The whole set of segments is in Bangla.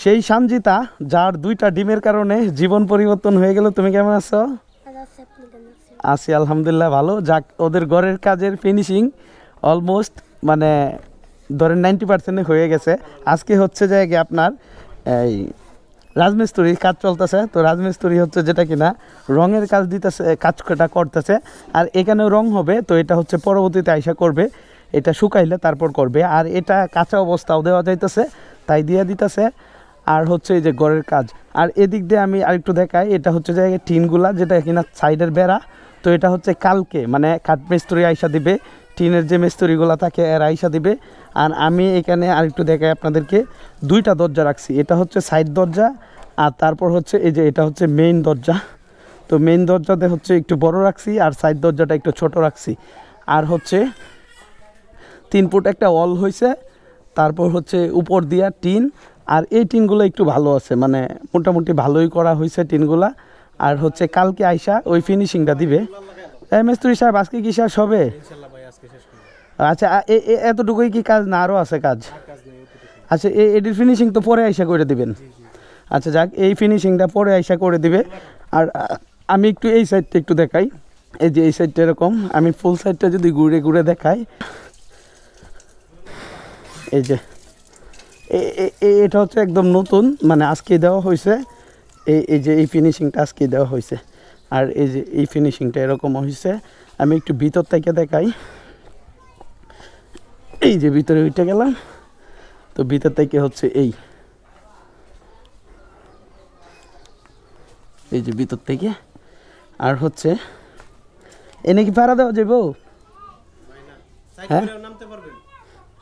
সেই সঞ্জিতা যার 2টা ডিমের কারণে জীবন পরিবর্তন হয়ে গেল। তুমি কেমন আছো? আছি আলহামদুলিল্লাহ ভালো। যাক, ওদের ঘরের কাজের ফিনিশিং অলমোস্ট মানে ধরেন 90% হয়ে গেছে। আজকে হচ্ছে যে আপনার এই রাজমিস্ত্রির কাজ চলতেছে। তো রাজমিস্ত্রি হচ্ছে যেটা কিনা রঙের কাজ দিতেছে, কাজটা করতেছে। আর এখানেও রং হবে, তো এটা হচ্ছে পরবর্তীতে আইসা করবে, এটা শুকাইলে তারপর করবে। আর এটা কাঁচা অবস্থাও দেওয়া যাইতেছে, তাই দিয়ে দিতেছে। আর হচ্ছে এই যে ঘরের কাজ। আর এদিক দিয়ে আমি আরেকটু দেখাই, এটা হচ্ছে যে টিনগুলা যেটা কিনা সাইডের বেড়া। তো এটা হচ্ছে কালকে মানে কাঠমিস্ত্রি আইসা দিবে, টিনের যে মিস্ত্রিগুলো থাকে এর আইসা দিবে। আর আমি এখানে আরেকটু দেখাই আপনাদেরকে, 2টা দরজা রাখছি। এটা হচ্ছে সাইড দরজা, আর তারপর হচ্ছে এই যে এটা হচ্ছে মেইন দরজা। তো মেইন দরজাতে হচ্ছে একটু বড় রাখছি, আর সাইড দরজাটা একটু ছোট রাখছি। আর হচ্ছে 3 ফুট একটা ওয়াল হয়েছে, তারপর হচ্ছে উপর দিয়া টিন। আর এই টিনগুলো একটু ভালো আছে, মানে মোটামুটি ভালোই করা হয়েছে টিনগুলা। আর হচ্ছে কালকে আইসা ওই ফিনিশিংটা দিবে। মিস্ত্রি সাহেব আজকে কি শেষ হবে? আচ্ছা, এতটুকুই কি কাজ না আরও আছে কাজ? আচ্ছা, এটির ফিনিশিং তো পরে আইসা করে দিবেন? আচ্ছা যাক, এই ফিনিশিংটা পরে আইসা করে দিবে। আর আমি একটু এই সাইডটা একটু দেখাই। এই যে এই সাইডটা এরকম, আমি ফুল সাইডটা যদি ঘুরে ঘুরে দেখাই, এই যে এটা হচ্ছে একদম নতুন, মানে আজকে দেওয়া হয়েছে। এই যে এই ফিনিশিংটা আজকে দেওয়া হয়েছে। আর এই যে এই ফিনিশিংটা এরকম হয়েছে। আমি একটু ভিতর থেকে দেখাই, এই যে ভিতরে উঠে গেলাম। তো ভিতর থেকে হচ্ছে এই যে ভিতর থেকে। আর হচ্ছে এনে কি ভাড়া দেওয়া যাবো? হ্যাঁ,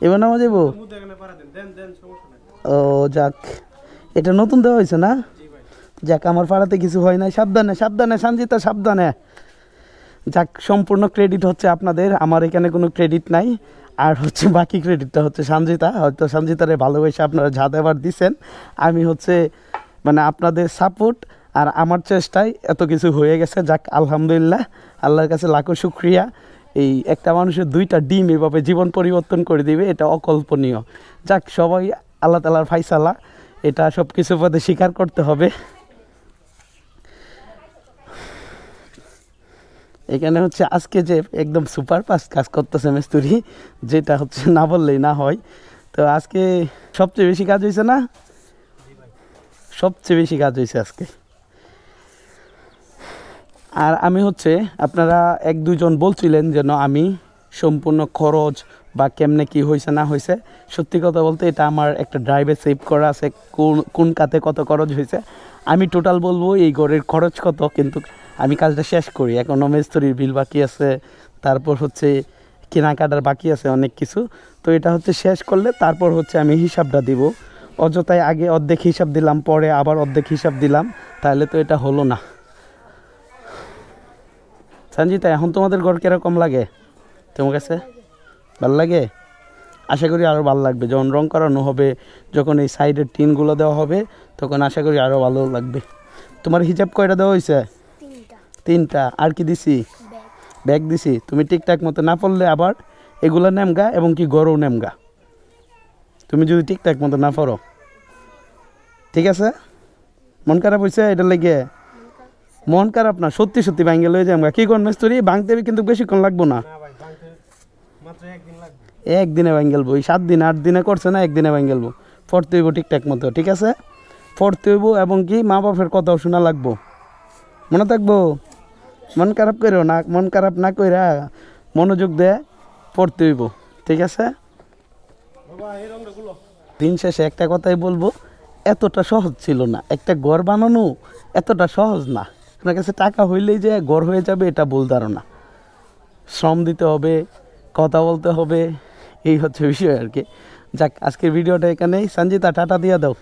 এবার নামা যাবো। ও যাক, এটা নতুন দেওয়া হয়েছে না? যাক, আমার পাড়াতে কিছু হয় নাই। সাবধানে সাবধানে সঞ্জিতা, সাবধানে। যাক, সম্পূর্ণ ক্রেডিট হচ্ছে আপনাদের, আমার এখানে কোনো ক্রেডিট নাই। আর হচ্ছে বাকি ক্রেডিটটা হচ্ছে সঞ্জিতা। হয়তো সঞ্জিতারে ভালোবেসে আপনারা যা দেবার দিচ্ছেন, আমি হচ্ছে মানে আপনাদের সাপোর্ট আর আমার চেষ্টায় এত কিছু হয়ে গেছে। যাক, আলহামদুলিল্লাহ, আল্লাহর কাছে লাখো শুক্রিয়া। এই একটা মানুষের 2টা ডিম এভাবে জীবন পরিবর্তন করে দিবে, এটা অকল্পনীয়। যাক, সবাই আল্লাহ তাআলার ফায়সালা, এটা সব কিছু পথে স্বীকার করতে হবে। এখানে হচ্ছে আজকে যে একদম সুপার ফাস্ট কাজ করতেছে মিস্ত্রি, যেটা হচ্ছে না বললেই না হয়। তো আজকে সবচেয়ে বেশি কাজ হয়েছে না? সবচেয়ে বেশি কাজ হয়েছে আজকে। আর আমি হচ্ছে আপনারা 1-2 জন বলছিলেন যেন আমি সম্পূর্ণ খরচ বা কেমনে কি হয়েছে না হয়েছে, সত্যি কথা বলতে এটা আমার একটা ড্রাইভে সেভ করা আছে, কোন কাতে কত খরচ হয়েছে। আমি টোটাল বলবো এই ঘরের খরচ কত, কিন্তু আমি কাজটা শেষ করি। এখনও মিস্ত্রির বিল বাকি আছে, তারপর হচ্ছে কেনাকাটার বাকি আছে অনেক কিছু। তো এটা হচ্ছে শেষ করলে তারপর হচ্ছে আমি হিসাবটা দিব। অযথায় আগে অর্ধেক হিসাব দিলাম, পরে আবার অর্ধেক হিসাব দিলাম, তাহলে তো এটা হলো না। সঞ্জিতা, এখন তোমাদের ঘর কীরকম লাগে তোমার কাছে? ভাল লাগে? আশা করি আরও ভালো লাগবে যখন রং করানো হবে, যখন এই সাইডের টিনগুলো দেওয়া হবে, তখন আশা করি আরও ভালো লাগবে। তোমার হিসাব কয়টা দেওয়া হয়েছে? 3টা। আর কি দিছি? ব্যাগ দিছি। তুমি ঠিকঠাক মতো না পড়লে আবার এগুলো নেমগা, এবং কি গরও নেমগা তুমি যদি ঠিকঠাক মতো না পড়ো। ঠিক আছে? মন খারাপ হয়েছে এটা লেগে? মন খারাপ না, সত্যি সত্যি ভাঙ্গে লয়ে যাবো। কি কোন মিস্ত্রি ভাঙতে কিন্তু বেশিক্ষণ লাগবো না, একদিনে ভাঙ্গেলবো। এই 7 দিন 8 দিনে করছে না, একদিনে ভাঙ্গেলবো। পড়তে হইব ঠিকঠাক মতো, ঠিক আছে? পড়তে হইব, এবং কি মা বাপের কথাও শোনা লাগবো, মনে থাকবো। মন খারাপ করো না, মন খারাপ না কইরা মনোযোগ দিয়ে পড়তে হইব, ঠিক আছে? দিন শেষে একটা কথাই বলবো, এতটা সহজ ছিল না। একটা ঘর বানানো এতটা সহজ না। আপনার কাছে টাকা হইলেই যে ঘর হয়ে যাবে এটা ভুল ধারণা। শ্রম দিতে হবে, কথা বলতে হবে, এই হচ্ছে বিষয় আর কি। যাক, আজকের ভিডিওটা এখানেই। সঞ্জিতা, টাটা দিয়ে দাও।